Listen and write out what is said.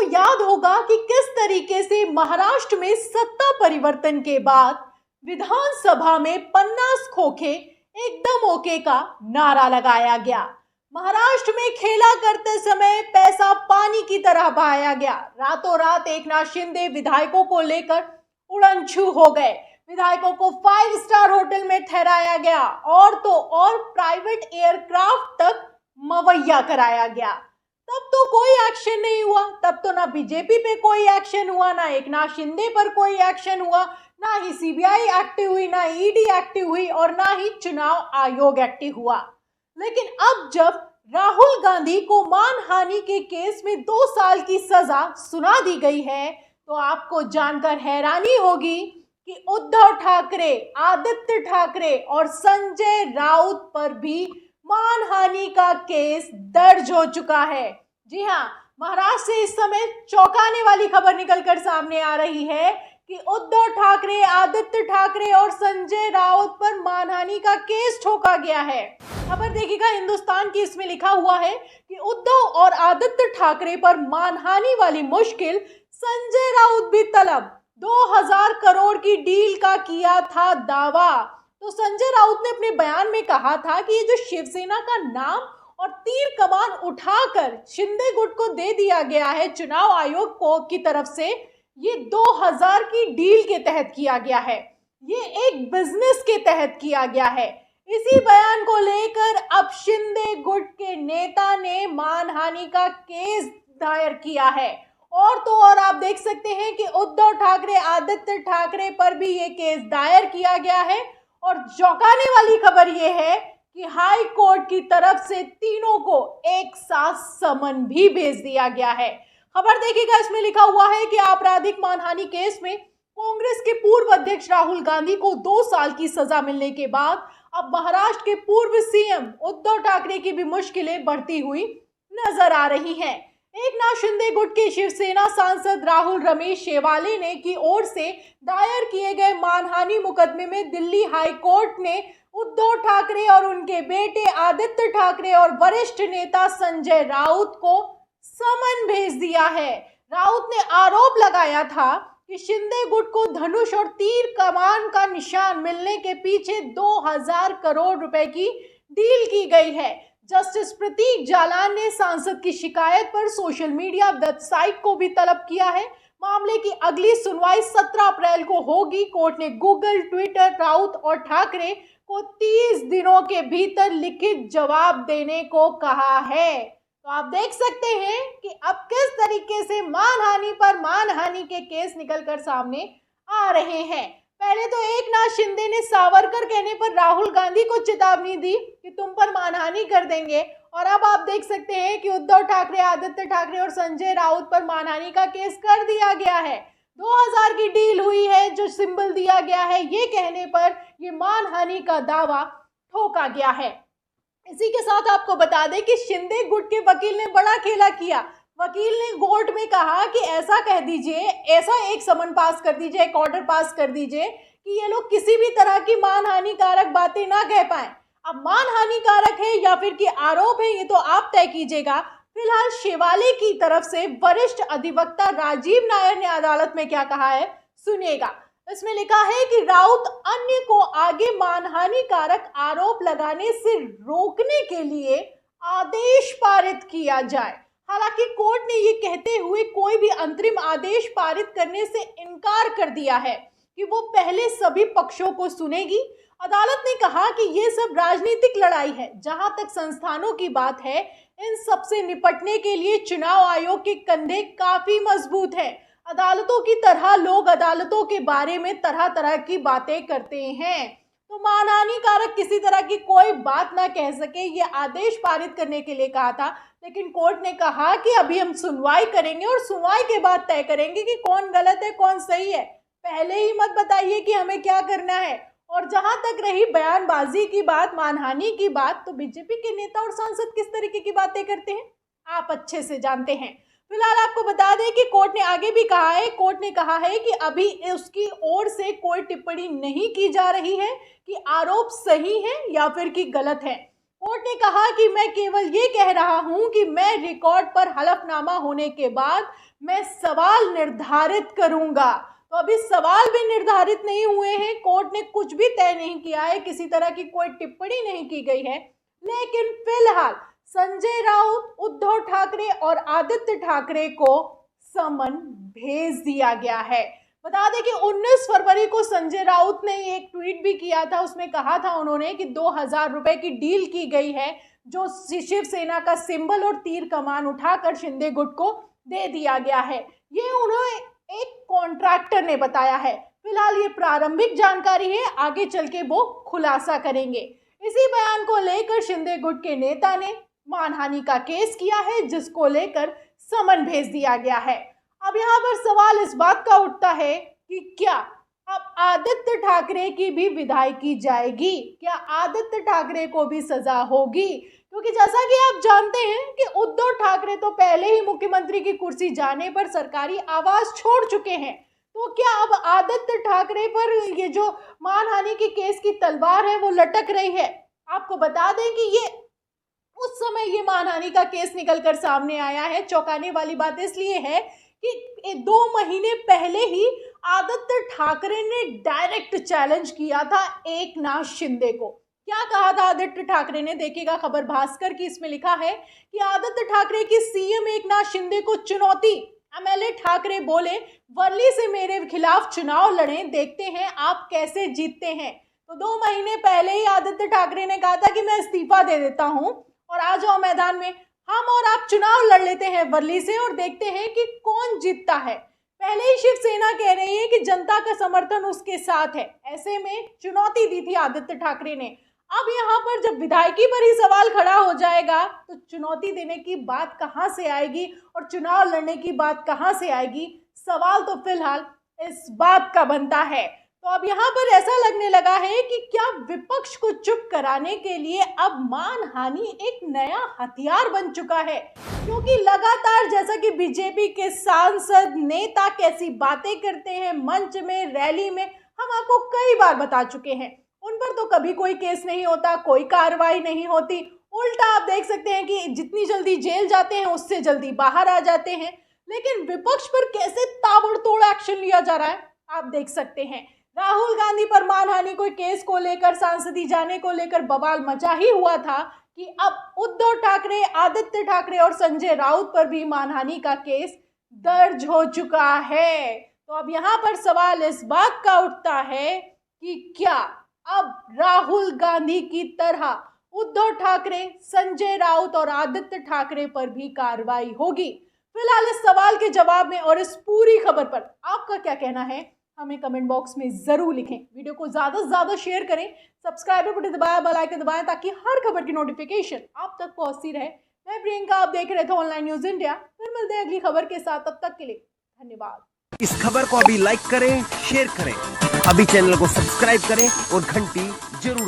याद होगा कि किस तरीके से महाराष्ट्र में सत्ता परिवर्तन के बाद विधानसभा में 50 खोखे एकदम ओके का नारा लगाया गया। महाराष्ट्र में खेला करते समय पैसा पानी की तरह बहाया गया। रातों रात एकनाथ शिंदे विधायकों को लेकर उड़नछू हो गए। विधायकों को 5 स्टार होटल में ठहराया गया और तो और प्राइवेट एयरक्राफ्ट तक मुहैया कराया गया। तब तो कोई एक्शन नहीं हुआ। तब तो ना बीजेपी पे कोई एक्शन हुआ, ना एकनाथ शिंदे पर कोई एक्शन हुआ, ना ही सीबीआई एक्टिव हुई, ना ईडी एक्टिव हुई और ना ही चुनाव आयोग एक्टिव हुआ। लेकिन अब जब राहुल गांधी को मानहानि के केस में 2 साल की सजा सुना दी गई है तो आपको जानकर हैरानी होगी कि उद्धव ठाकरे, आदित्य ठाकरे और संजय राउत पर भी मानहानि का केस दर्ज हो चुका है। जी हाँ, महाराष्ट्र से इस समय चौंकाने वाली खबर निकलकर सामने आ रही है कि उद्धव ठाकरे, आदित्य ठाकरे और संजय राउत पर मानहानि का केस ठोका गया है। खबर देखिएगा हिंदुस्तान की, इसमें लिखा हुआ है कि उद्धव और आदित्य ठाकरे पर मानहानि वाली मुश्किल, संजय राउत भी तलब, 2000 करोड़ की डील का किया था दावा। तो संजय राउत ने अपने बयान में कहा था कि ये जो शिवसेना का नाम और तीर कमान उठाकर शिंदे गुट को दे दिया गया है चुनाव आयोग को की तरफ से, ये 2000 की डील के तहत किया गया है, ये एक बिजनेस के तहत किया गया है। इसी बयान को लेकर अब शिंदे गुट के नेता ने मानहानि का केस दायर किया है। और तो और आप देख सकते हैं कि उद्धव ठाकरे, आदित्य ठाकरे पर भी ये केस दायर किया गया है। और चौंकाने वाली खबर ये है कि हाई कोर्ट की तरफ से तीनों को एक साथ समन भी भेज दिया गया है। खबर देखिएगा, इसमें लिखा हुआ है कि आपराधिक मानहानि केस में कांग्रेस के पूर्व अध्यक्ष राहुल गांधी को 2 साल की सजा मिलने के बाद अब महाराष्ट्र के पूर्व सीएम उद्धव ठाकरे की भी मुश्किलें बढ़ती हुई नजर आ रही हैं। एकनाथ शिंदे गुट के शिवसेना सांसद राहुल रमेश शेवाले ने की ओर से दायर किए गए मानहानि मुकदमे में दिल्ली हाई कोर्ट ने उद्धव ठाकरे और उनके बेटे आदित्य ठाकरे और वरिष्ठ नेता संजय राउत को समन भेज दिया है। राउत ने आरोप लगाया था कि शिंदे गुट को धनुष और तीर कमान का निशान मिलने के पीछे 2000 करोड़ रुपए की डील की गई है। जस्टिस प्रतीक जालान ने सांसद की शिकायत पर सोशल मीडिया वेबसाइट को भी तलब किया है। मामले की अगली सुनवाई 17 अप्रैल को होगी। कोर्ट ने गूगल, ट्विटर, राउत और ठाकरे को 30 दिनों के भीतर लिखित जवाब देने को कहा है। तो आप देख सकते हैं कि अब किस तरीके से मानहानि पर मानहानि के केस निकलकर सामने आ रहे हैं। पहले तो एकनाथ शिंदे ने सावरकर कहने पर राहुल गांधी को चेतावनी दी कि तुम पर मानहानि कर देंगे, और अब आप देख सकते हैं कि उद्धव ठाकरे, आदित्य ठाकरे और संजय राउत पर मानहानि का केस कर दिया गया है। 2000 की डील हुई है, जो सिंबल दिया गया है, ये कहने पर ये मानहानि का दावा ठोका गया है। इसी के साथ आपको बता दें कि शिंदे गुट के वकील ने बड़ा खेला किया। वकील ने कोर्ट में कहा कि ऐसा कह दीजिए, ऐसा एक समन पास कर दीजिए, एक ऑर्डर पास कर दीजिए कि ये लोग किसी भी तरह की मानहानिकारक बातें ना कह पाए। अब मानहानिकारक है या फिर कि आरोप है, ये तो आप तय कीजिएगा। फिलहाल शेवाले की तरफ से वरिष्ठ अधिवक्ता राजीव नायर ने अदालत में क्या कहा है, सुनिएगा। इसमें लिखा है कि राउत अन्य को आगे मानहानिकारक आरोप लगाने से रोकने के लिए आदेश पारित किया जाए। हालांकि कोर्ट ने ये कहते हुए कोई भी अंतरिम आदेश पारित करने से इनकार कर दिया है कि वो पहले सभी पक्षों को सुनेगी। अदालत ने कहा कि ये सब राजनीतिक लड़ाई है। जहां तक संस्थानों की बात है, इन सब से निपटने के लिए चुनाव आयोग के कंधे काफी मजबूत हैं। अदालतों की तरह लोग अदालतों के बारे में तरह तरह की बातें करते हैं, तो मानहानिकारक किसी तरह की कोई बात ना कह सके, ये आदेश पारित करने के लिए कहा था। लेकिन कोर्ट ने कहा कि अभी हम सुनवाई करेंगे और सुनवाई के बाद तय करेंगे कि कौन गलत है कौन सही है। पहले ही मत बताइए कि हमें क्या करना है। और जहां तक रही बयानबाजी की बात, मानहानि की बात, तो बीजेपी के नेता और सांसद किस तरीके की बातें करते हैं आप अच्छे से जानते हैं। फिलहाल आपको बता दें कि कोर्ट ने आगे भी कहा है, कोर्ट ने कहा है कि अभी उसकी ओर से कोई टिप्पणी नहीं की जा रही है कि आरोप सही है या फिर कि गलत है। कोर्ट ने कहा कि मैं केवल ये कह रहा हूं कि मैं रिकॉर्ड पर हलफनामा होने के बाद मैं सवाल निर्धारित करूंगा। तो अभी सवाल भी निर्धारित नहीं हुए हैं, कोर्ट ने कुछ भी तय नहीं किया है, किसी तरह की कोई टिप्पणी नहीं की गई है। लेकिन फिलहाल संजय राउत, उद्धव ठाकरे और आदित्य ठाकरे को समन भेज दिया गया है। बता दें कि 19 फरवरी को संजय राउत ने एक ट्वीट भी किया था, उसमें कहा था उन्होंने कि 2000 रुपए की डील की गई है, जो शिवसेना का सिंबल और तीर कमान उठाकर शिंदे गुट को दे दिया गया है। ये उन्होंने एक कॉन्ट्रैक्टर ने बताया है। फिलहाल ये प्रारंभिक जानकारी है, आगे चल के वो खुलासा करेंगे। इसी बयान को लेकर शिंदे गुट के नेता ने मानहानि का केस किया है, जिसको लेकर समन भेज दिया गया है। अब यहाँ पर सवाल इस बात का उठता है कि क्या अब आदित्य ठाकरे की भी विदाई की जाएगी, क्या आदित्य ठाकरे को भी सजा होगी? क्योंकि जैसा कि आप जानते हैं कि उद्धव ठाकरे तो पहले ही मुख्यमंत्री की कुर्सी जाने पर सरकारी आवास छोड़ चुके हैं। तो क्या अब आदित्य ठाकरे पर ये जो मानहानि के केस की तलवार है वो लटक रही है? आपको बता दें कि ये उस समय ये मानहानि का केस निकलकर सामने आया है। चौंकाने वाली बात इसलिए है कि 2 महीने पहले ही आदित्य ठाकरे ने डायरेक्ट चैलेंज किया था एकनाथ शिंदे को। क्या कहा था आदित्य ठाकरे ने? देखिएगा खबर भास्कर की, इसमें लिखा है कि आदित्य ठाकरे की सीएम एकनाथ शिंदे को चुनौती। एमएलए ठाकरे बोले, वर्ली से मेरे खिलाफ चुनाव लड़ें, देखते हैं आप कैसे जीतते हैं। तो 2 महीने पहले ही आदित्य ठाकरे ने कहा था कि मैं इस्तीफा दे देता हूं और आ जाओ मैदान में, हम और आप चुनाव लड़ लेते हैं वर्ली से और देखते हैं कि कौन जीतता है। पहले ही शिवसेना कह रही है कि जनता का समर्थन उसके साथ है। ऐसे में चुनौती दी थी आदित्य ठाकरे ने। अब यहाँ पर जब विधायकी पर ही सवाल खड़ा हो जाएगा तो चुनौती देने की बात कहाँ से आएगी और चुनाव लड़ने की बात कहाँ से आएगी? सवाल तो फिलहाल इस बात का बनता है। तो अब यहाँ पर ऐसा लगने लगा है कि क्या विपक्ष को चुप कराने के लिए अब मानहानि एक नया हथियार बन चुका है? क्योंकि लगातार जैसा कि बीजेपी के सांसद नेता कैसी बातें करते हैं मंच में, रैली में, हम आपको कई बार बता चुके हैं। उन पर तो कभी कोई केस नहीं होता, कोई कार्रवाई नहीं होती। उल्टा आप देख सकते हैं कि जितनी जल्दी जेल जाते हैं उससे जल्दी बाहर आ जाते हैं। लेकिन विपक्ष पर कैसे ताबड़तोड़ एक्शन लिया जा रहा है आप देख सकते हैं। राहुल गांधी पर मानहानि को केस को लेकर, सांसदी जाने को लेकर बवाल मचा ही हुआ था कि अब उद्धव ठाकरे, आदित्य ठाकरे और संजय राउत पर भी मानहानि का केस दर्ज हो चुका है। तो अब यहाँ पर सवाल इस बात का उठता है कि क्या अब राहुल गांधी की तरह उद्धव ठाकरे, संजय राउत और आदित्य ठाकरे पर भी कार्रवाई होगी? फिलहाल इस सवाल के जवाब में और इस पूरी खबर पर आपका क्या कहना है हमें कमेंट बॉक्स में जरूर लिखें। वीडियो को ज्यादा से ज्यादा शेयर करें, सब्सक्राइब बटन दबाएं, बेल आइकन दबाएं ताकि हर खबर की नोटिफिकेशन आप तक पहुंचती रहे। मैं प्रियंका, आप देख रहे थे ऑनलाइन न्यूज इंडिया। फिर मिलते हैं अगली खबर के साथ, तब तक के लिए धन्यवाद। इस खबर को अभी लाइक करें, शेयर करें, अभी चैनल को सब्सक्राइब करें और घंटी जरूर